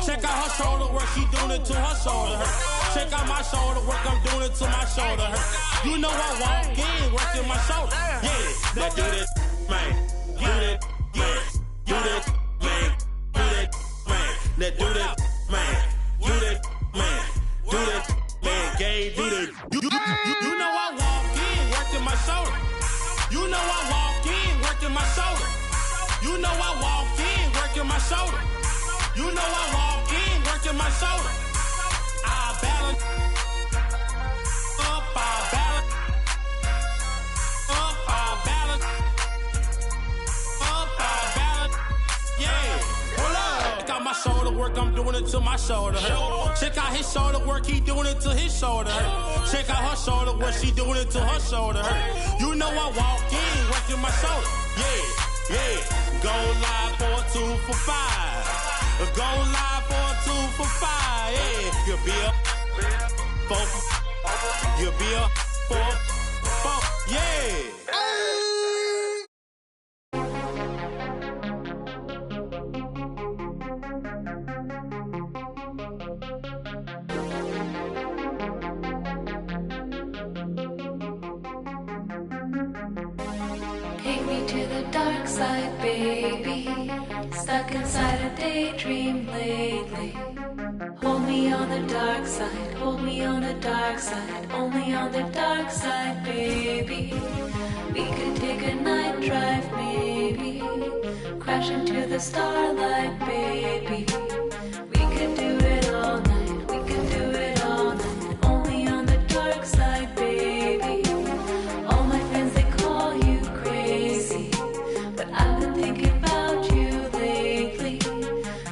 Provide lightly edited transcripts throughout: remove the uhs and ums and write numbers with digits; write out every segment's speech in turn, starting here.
Check out her shoulder work, she doing it to her shoulder hurt. Check out my shoulder work, I'm doing it to my shoulder hurt. You know I walk in, working my shoulder. Yeah, now do this, man. Do that, man. Do that, man. Do that, man. Now do that, man. Do that, man. Do that, man. Gay, do that. You know I walk in, working my shoulder. You know I walk in, working my shoulder. You know I walk in, working my shoulder. You know I walk in, working my shoulder. I balance up, I balance up, I balance up, I balance. Yeah, hold up. Check out my shoulder work, I'm doing it to my shoulder. Check out his shoulder work, he doing it to his shoulder. Check out her shoulder work, she doing it to her shoulder. You know I walk in, working my shoulder. Yeah, yeah. Go live for a 2 for 5. Go live for a 2 for 5. Yeah, you'll be a 4. You'll be a 4. Yeah. Take me to the dark side, baby. Stuck inside a daydream lately. Hold me on the dark side, hold me on the dark side, only on the dark side, baby. We could take a night drive, maybe. Crash into the starlight, baby. We could do it all night, we could do it all night, only on the dark side, baby. All my friends, they call you crazy, but I've been thinking about you lately.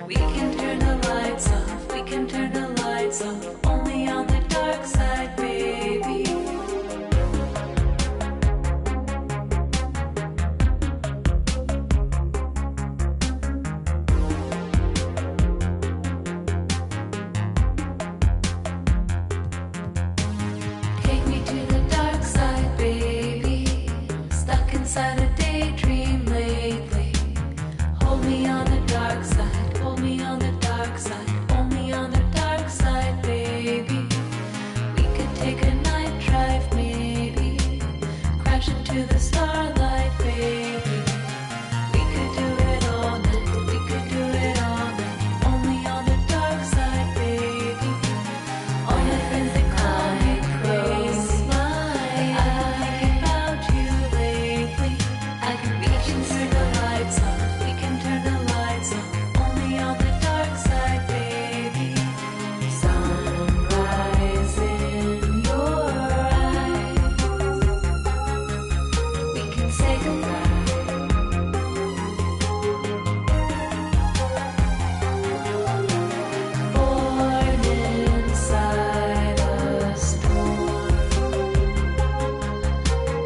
We can turn the lights off, we can turn the lights off, only on the dark side, baby. Take me to the dark side, baby. Stuck inside a daydream lately. Hold me on the dark side, hold me on the dark side, only on the dark side, baby. We could take a night drive, maybe. Crash into the starlight, baby. We could do it all night, we could do it all night, only on the dark side, baby. All my friends, they call me crazy, but I've been thinking about you lately. We can turn the lights off, we can turn the lights off, only on the dark side, baby. Sunrise in your eyes, we can say goodbye. Born inside a storm,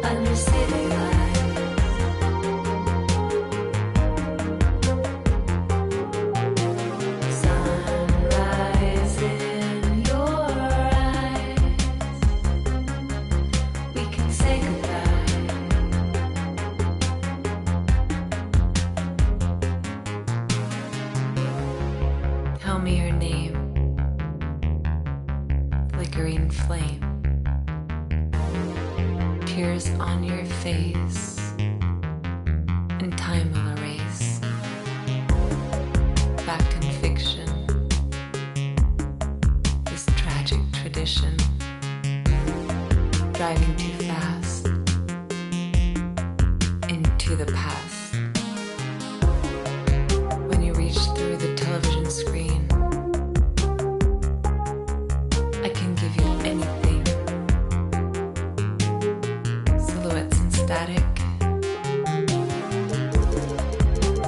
under city lights. Sunrise in your eyes, we can say goodbye. Tell me your name, flickering flame, tears on your face, and time will erase. Fact and fiction, this tragic tradition, driving too fast into the past. When you reach through the television screen, I can give you anything. Silhouettes and static.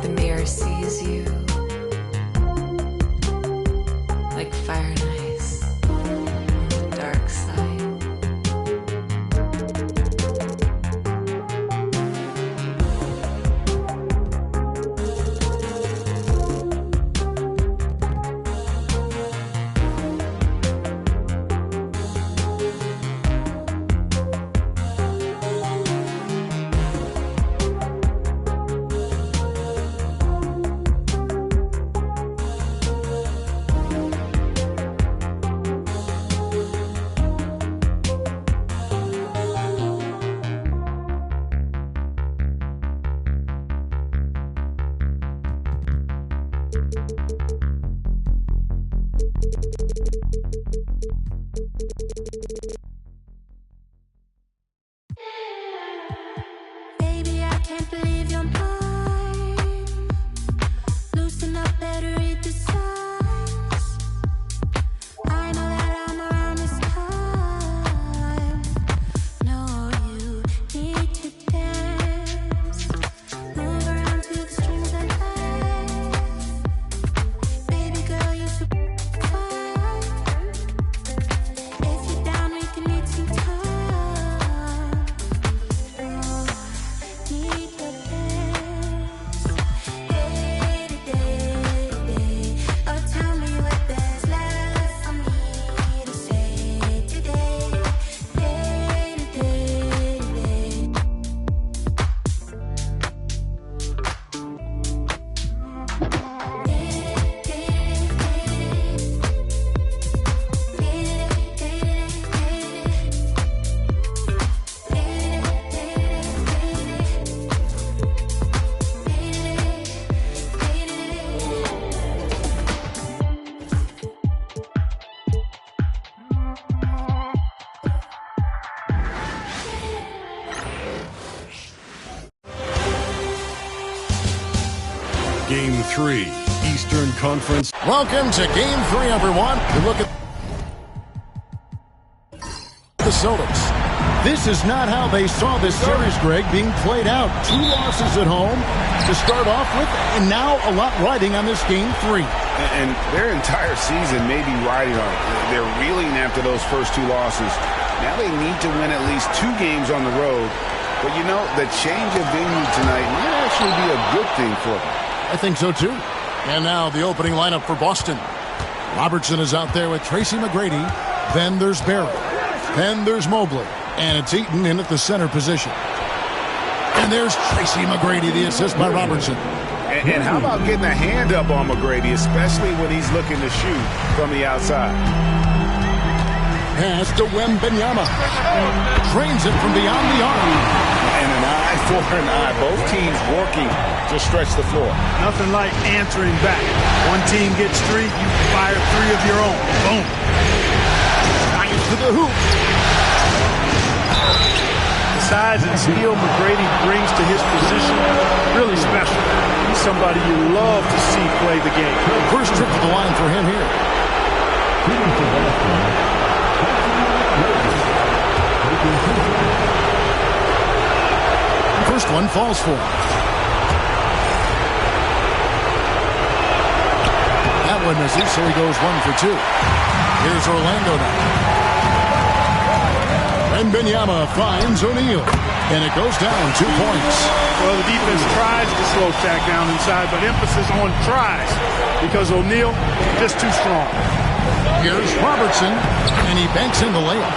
The mirror sees you like fire and ice on the dark side. Game 3, Eastern Conference. Welcome to Game 3, everyone. You look at the Celtics. This is not how they saw this series, Greg, being played out. 2 losses at home to start off with, and now a lot riding on this Game 3. And their entire season may be riding on it. They're reeling after those first 2 losses. Now they need to win at least 2 games on the road. But, you know, the change of venue tonight might actually be a good thing for them. I think so, too. And now the opening lineup for Boston. Robertson is out there with Tracy McGrady. Then there's Barry. Then there's Mobley. And it's Eaton in at the center position. And there's Tracy McGrady, the assist by Robertson. And how about getting a hand up on McGrady, especially when he's looking to shoot from the outside? Pass to Wembanyama. Trains it from beyond the arc. And an eye for an eye. Both teams working to stretch the floor. Nothing like answering back. One team gets 3, you fire 3 of your own. Boom. Drives to the hoop. The size and skill McGrady brings to his position, really special. He's somebody you love to see play the game. First trip to the line for him here. First one falls for him. That one misses, so he goes 1 for 2. Here's Orlando now. Wembanyama finds O'Neal, and it goes down 2 points. Well, the defense tries to slow Shaq down inside, but emphasis on tries because O'Neal just too strong. Here's Robertson, and he banks in the layup.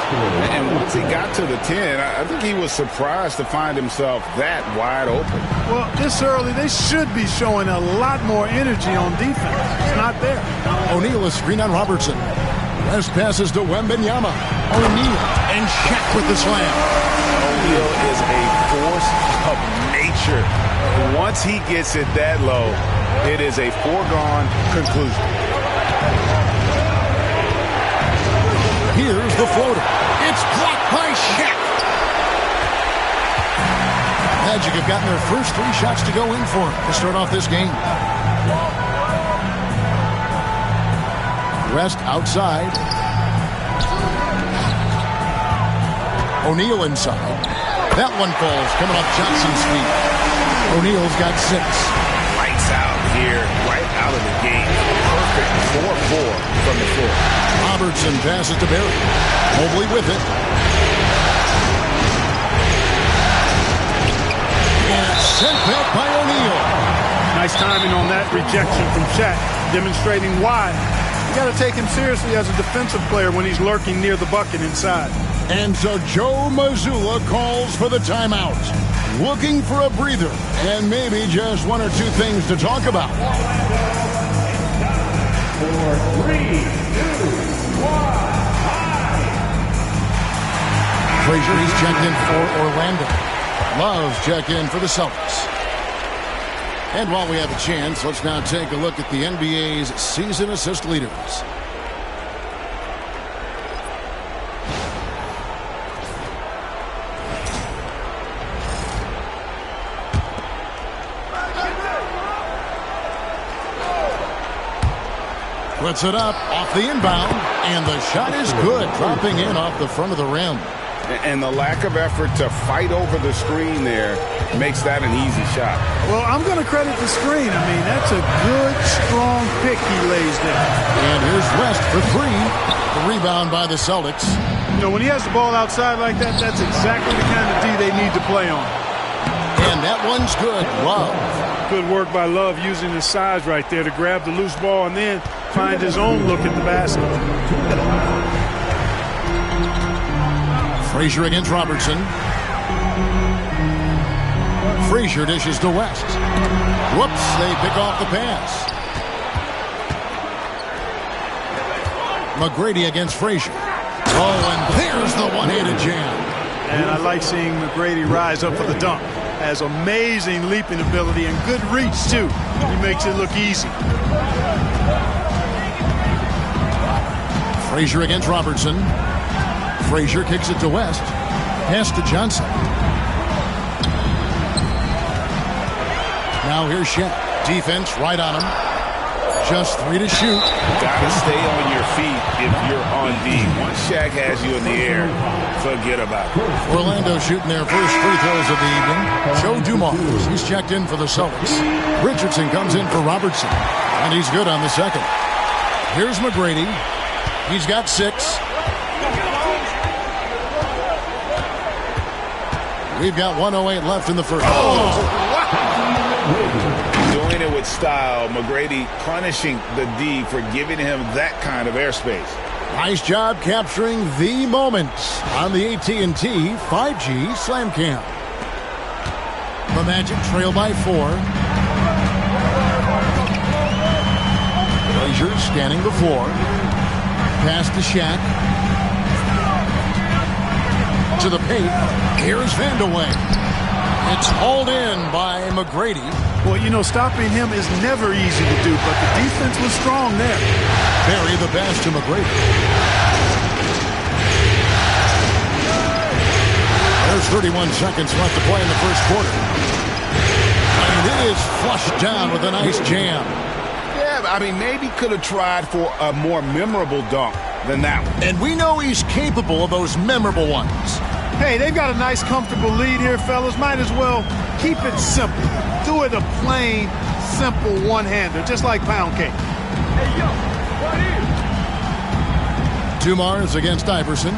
And once he got to the 10, I think he was surprised to find himself that wide open. Well, this early, they should be showing a lot more energy on defense. It's not there. O'Neal is screen on Robertson. West passes to Wembanyama. O'Neal and Shaq with the slam. O'Neal is a force of nature. Once he gets it that low, it is a foregone conclusion. Here's the floater. It's blocked by Shaq. Magic have gotten their first 3 shots to go in for him to start off this game. West outside. O'Neal inside. That one falls, coming off Johnson's feet. O'Neal's got 6. Lights out here, right out of the game. Perfect 4-4 from the floor. Robertson passes to Barry. Mobley with it. And sent back by O'Neal. Nice timing on that rejection from Shaq, demonstrating why. You got to take him seriously as a defensive player when he's lurking near the bucket inside. And so Joe Mazzulla calls for the timeout. Looking for a breather and maybe just 1 or 2 things to talk about. 4, 3, 2, 1. Frazier, he's checked in for Orlando. Love's checked in for the Celtics. And while we have a chance, let's now take a look at the NBA's season assist leaders. Puts it up off the inbound, and the shot is good, dropping in off the front of the rim. And the lack of effort to fight over the screen there makes that an easy shot. Well, I'm going to credit the screen. I mean, that's a good, strong pick he lays there. And here's West for 3. The rebound by the Celtics. You know, when he has the ball outside like that, that's exactly the kind of D they need to play on. And that one's good. Love. Good work by Love using his size right there to grab the loose ball and then find his own look at the basket. Frazier against Robertson. Frazier dishes to West. Whoops, they pick off the pass. McGrady against Frazier. Oh, and there's the one-handed jam. And I like seeing McGrady rise up for the dunk. Has amazing leaping ability and good reach, too. He makes it look easy. Frazier against Robertson. Frazier kicks it to West. Pass to Johnson. Now here's Shaq. Defense right on him. Just 3 to shoot. Gotta stay on your feet if you're on D. Once Shaq has you in the air, forget about it. Orlando shooting their first free throws of the evening. Joe Dumars, he's checked in for the Celtics. Richardson comes in for Robertson, and he's good on the second. Here's McGrady. He's got 6. We've got 1:08 left in the first. Doing it with style. McGrady punishing the D for giving him that kind of airspace. Nice job capturing the moments on the AT&T 5G Slam Cam. The Magic trail by 4. Frazier scanning the floor. Pass to Shaq. To the paint. Here's Vandeweghe. It's hauled in by McGrady. Well, you know, stopping him is never easy to do, but the defense was strong there. Barry the pass to McGrady. There's 31 seconds left to play in the first quarter. And it is flushed down with a nice jam. Yeah, I mean, maybe could have tried for a more memorable dunk than that one. And we know he's capable of those memorable ones. Hey, they've got a nice, comfortable lead here, fellas. Might as well keep it simple. Do it a plain, simple one-hander, just like pound cake. Hey, yo, right here. Dumars against Iverson.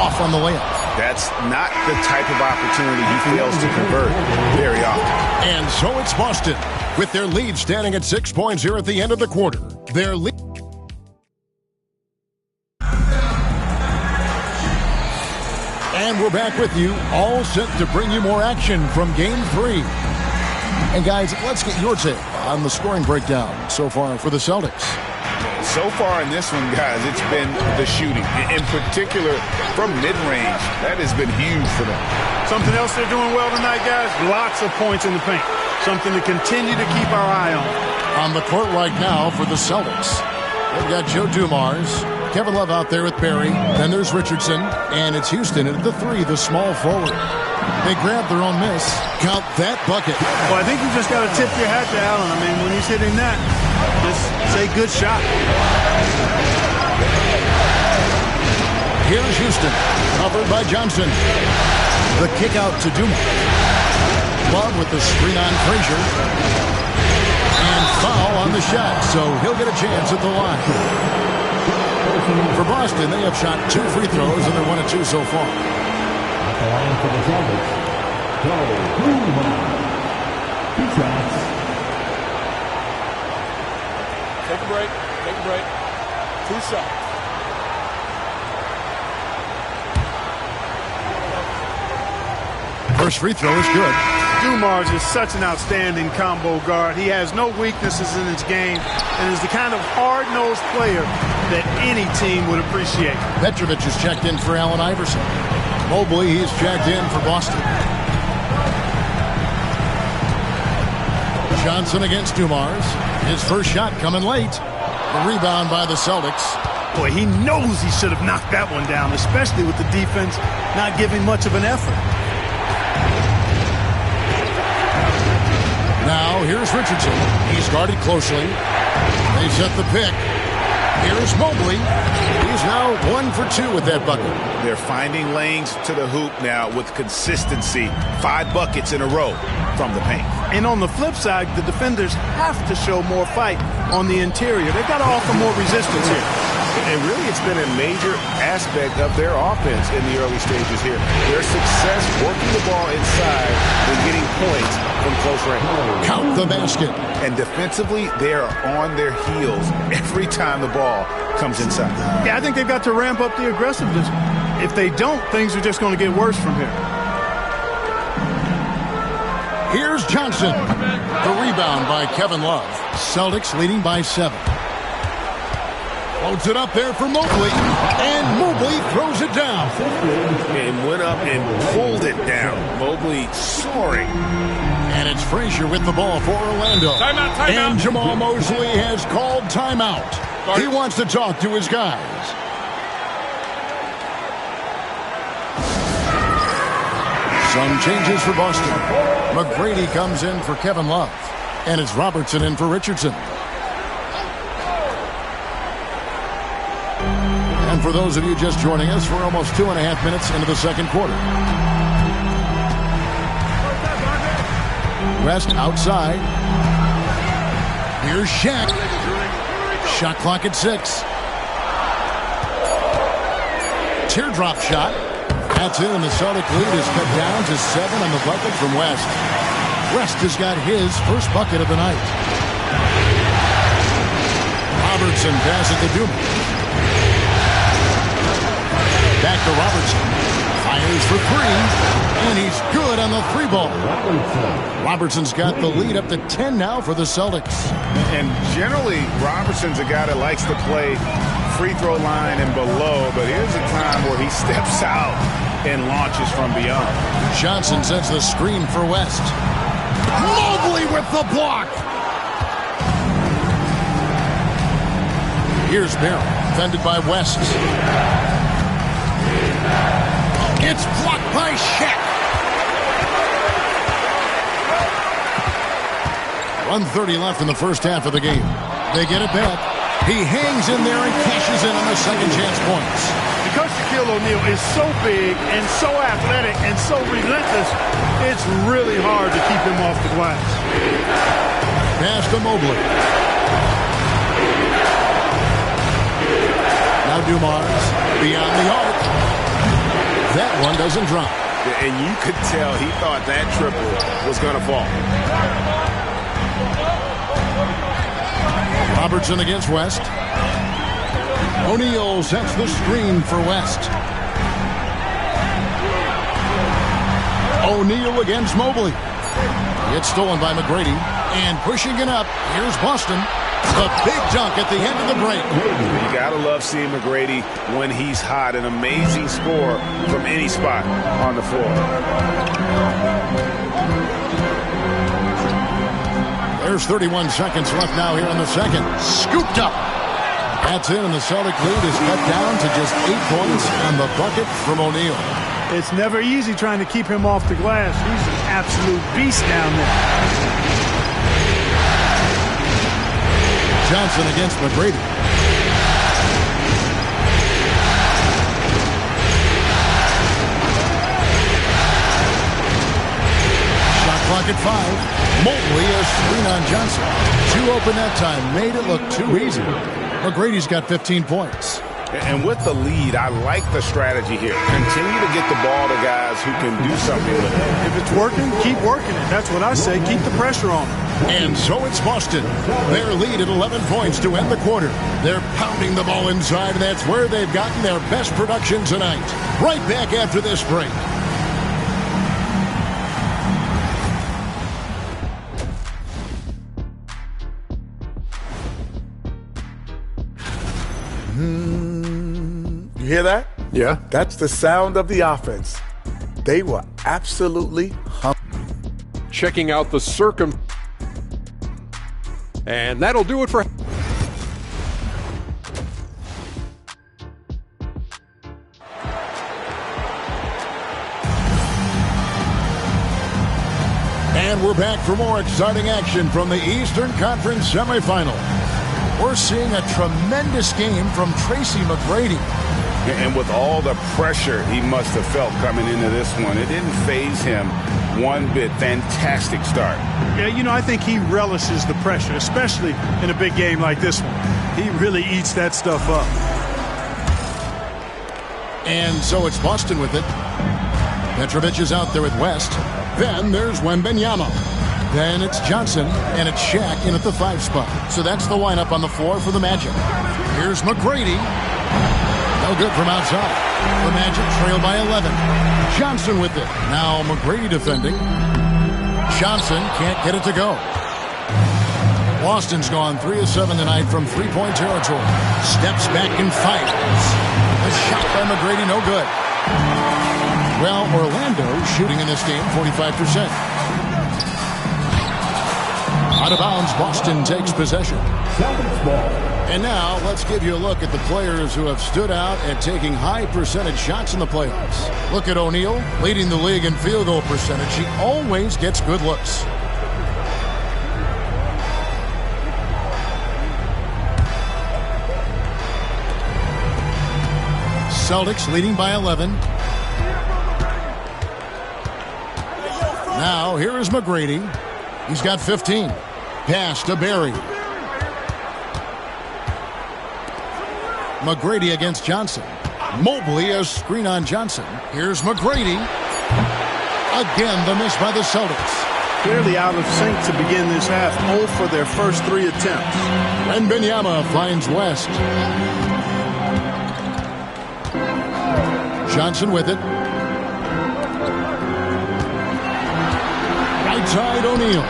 Off on the layup. That's not the type of opportunity he fails to convert very often. And so it's Boston, with their lead standing at 6 points here at the end of the quarter. Their lead. And we're back with you, all set to bring you more action from Game 3. And guys, let's get your take on the scoring breakdown so far for the Celtics. So far in this one, guys, it's been the shooting. In particular, from mid-range. That has been huge for them. Something else they're doing well tonight, guys? Lots of points in the paint. Something to continue to keep our eye on. On the court right now for the Celtics, we've got Joe Dumars, Kevin Love out there with Barry. Then there's Richardson, and it's Houston at the 3, the small forward. They grab their own miss. Count that bucket. Well, I think you just got to tip your hat to Allen. I mean, when he's hitting that, just say good shot. Here's Houston, covered by Johnson. The kick out to Dumars. Love with the screen on Frazier. And foul on the shot, so he'll get a chance at the line. For Boston, they have shot 2 free throws, and they're 1 of 2 so far. At the line for the Celtics, Two shots. Take a break. Take a break. 2 shots. First free throw is good. Dumars is such an outstanding combo guard. He has no weaknesses in his game and is the kind of hard-nosed player that any team would appreciate. Petrovic is checked in for Allen Iverson. Mobley, he's checked in for Boston. Johnson against Dumars. His first shot coming late. The rebound by the Celtics. Boy, he knows he should have knocked that one down, especially with the defense not giving much of an effort. Now, here's Richardson. He's guarded closely. They set the pick. Here's Mobley. He's now 1 for 2 with that bucket. They're finding lanes to the hoop now with consistency. 5 buckets in a row from the paint. And on the flip side, the defenders have to show more fight on the interior. They've got to offer more resistance here. And really, it's been a major aspect of their offense in the early stages here. Their success working the ball inside and getting points from close range. Count the basket. And defensively, they are on their heels every time the ball comes inside. Yeah, I think they've got to ramp up the aggressiveness. If they don't, things are just going to get worse from here. Here's Johnson. The rebound by Kevin Love. Celtics leading by 7. Loads it up there for Mobley. And Mobley throws it down. And went up and pulled it down. Mobley soaring. And it's Frazier with the ball for Orlando. Timeout. And Jamal Mosley has called timeout. He wants to talk to his guys. Some changes for Boston. McGrady comes in for Kevin Love. And it's Robertson in for Richardson. And for those of you just joining us, we're almost 2.5 minutes into the second quarter. West outside. Here's Shaq. Shot clock at 6. Teardrop shot. That's in, and the Celtic lead is cut down to 7 on the bucket from West. West has got his first bucket of the night. Robertson passes to Dumas. Back to Robertson. Fires for 3. And he's good on the 3 ball. Robertson's got the lead up to 10 now for the Celtics. And generally, Robertson's a guy that likes to play free throw line and below, but here's a time where he steps out and launches from beyond. Johnson sets the screen for West. Mobley with the block. Here's Barry, defended by West. It's blocked by Shaq. 1:30 left in the first half of the game. They get it back. He hangs in there and cashes in on the second chance points. Because Shaquille O'Neal is so big and so athletic and so relentless, it's really hard to keep him off the glass. Pass to Mobley. Now Dumars beyond the arc. That one doesn't drop. And you could tell he thought that triple was going to fall. Robertson against West. O'Neal sets the screen for West. O'Neal against Mobley. It's stolen by McGrady. And pushing it up, here's Boston. The big dunk at the end of the break. You got to love seeing McGrady when he's hot. An amazing score from any spot on the floor. There's 31 seconds left now here in the second. Scooped up. That's in, and the Celtic lead is cut down to just 8 points on the bucket from O'Neal. It's never easy trying to keep him off the glass. He's an absolute beast down there. Johnson against McGrady. Shot clock at 5. Mobley a screen on Johnson. Too open that time. Made it look too easy. McGrady's got 15 points. And with the lead, I like the strategy here. Continue to get the ball to guys who can do something with it. If it's working, keep working it. That's what I say. Keep the pressure on them. And so it's Boston. Their lead at 11 points to end the quarter. They're pounding the ball inside, and that's where they've gotten their best production tonight. Right back after this break. You hear that? Yeah. That's the sound of the offense. They were absolutely Checking out the And that'll do it for... And we're back for more exciting action from the Eastern Conference semifinal. We're seeing a tremendous game from Tracy McGrady. And with all the pressure he must have felt coming into this one, it didn't faze him one bit. Fantastic start. Yeah, you know, I think he relishes the pressure, especially in a big game like this one. He really eats that stuff up. And so it's Boston with it. Petrovic is out there with West. Then there's Wembanyama. Then it's Johnson, and it's Shaq in at the 5 spot. So that's the lineup on the floor for the Magic. Here's McGrady. No good from outside. The Magic trail by 11. Johnson with it. Now McGrady defending. Johnson can't get it to go. Boston's gone 3 of 7 tonight from three-point territory. Steps back and fires. A shot by McGrady, no good. Well, Orlando shooting in this game 45%. Out of bounds, Boston takes possession. Celtics ball. And now let's give you a look at the players who have stood out at taking high percentage shots in the playoffs. Look at O'Neal, leading the league in field goal percentage. He always gets good looks. Celtics leading by 11. Now here is McGrady. He's got 15. Pass to Barry. McGrady against Johnson. Mobley a screen on Johnson. Here's McGrady. Again, the miss by the Celtics. Clearly out of sync to begin this half. 0 for their first 3 attempts. Wembanyama finds West. Johnson with it. Right side O'Neal.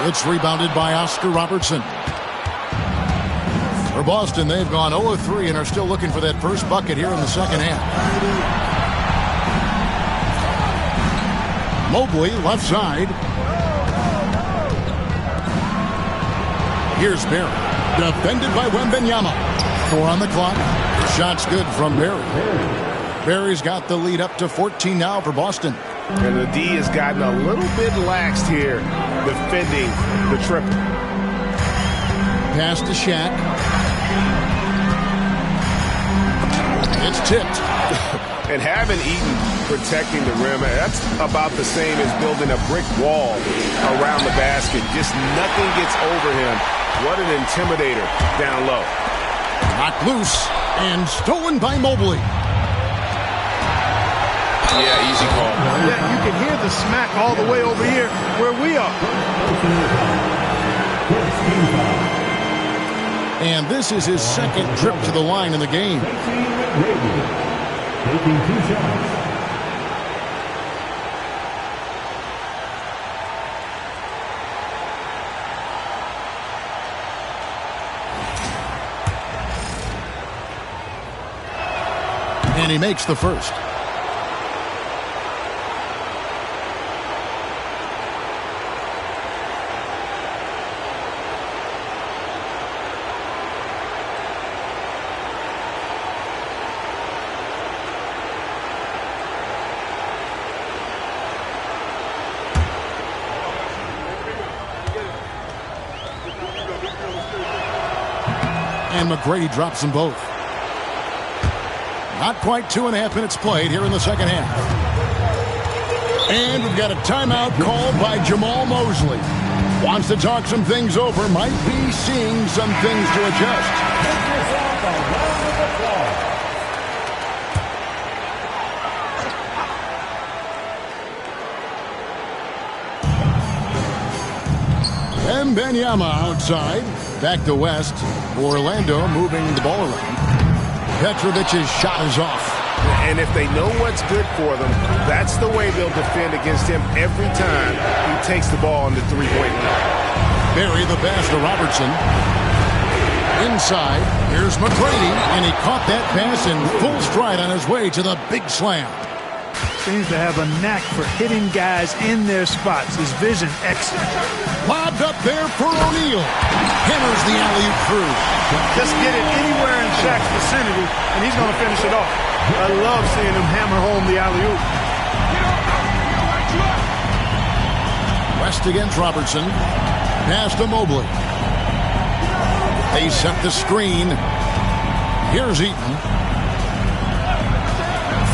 It's rebounded by Oscar Robertson. For Boston, they've gone 0 of 3 and are still looking for that first bucket here in the second half. Mobley, left side. Here's Barry. Defended by Wembanyama. 4 on the clock. The shot's good from Barry. Barry's got the lead up to 14 now for Boston. And the D has gotten a little bit laxed here, defending the triple. Pass to Shaq. It's tipped. And having Eaton protecting the rim, that's about the same as building a brick wall around the basket. Just nothing gets over him. What an intimidator down low. Knocked loose and stolen by Mobley. Yeah, easy call. Yeah, you can hear the smack all the way over here where we are. And this is his second trip to the line in the game. Taking 2 shots. And he makes the first. And McGrady drops them both. Not quite 2.5 minutes played here in the second half. And we've got a timeout called by Jamal Mosley. Wants to talk some things over. Might be seeing some things to adjust. Wembanyama outside. Back to West. Orlando moving the ball around. Petrovic's shot is off. And if they know what's good for them, that's the way they'll defend against him every time he takes the ball on the three-point line. Barry the pass to Robertson. Inside, here's McGrady, and he caught that pass in full stride on his way to the big slam. Seems to have a knack for hitting guys in their spots. His vision excellent. Lobbed up there for O'Neal. Hammers the alley-oop through. Just get it anywhere in Shaq's vicinity, and he's going to finish it off. I love seeing him hammer home the alley-oop. West against Robertson. Pass to Mobley. They set the screen. Here's Eaton.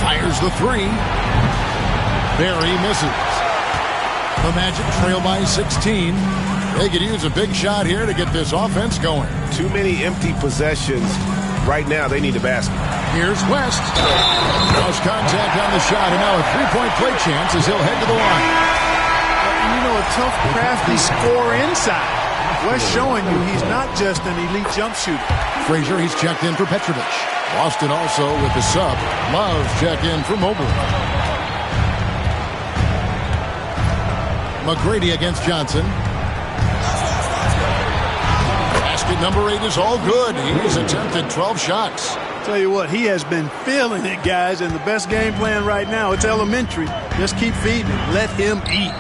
Fires the 3. Barry misses. The Magic trail by 16. They could use a big shot here to get this offense going. Too many empty possessions. Right now, they need a basket. Here's West. Cross contact on the shot, and now a three-point play chance as he'll head to the line. You know, a tough, crafty scorer inside. West showing you he's not just an elite jump shooter. Frazier, he's checked in for Petrovic. Boston also with the sub. Love's check in for Mobley. McGrady against Johnson. Basket number 8 is all good. He's attempted 12 shots. Tell you what, he has been feeling it, guys, and the best game plan right now, it's elementary. Just keep feeding him. Let him eat.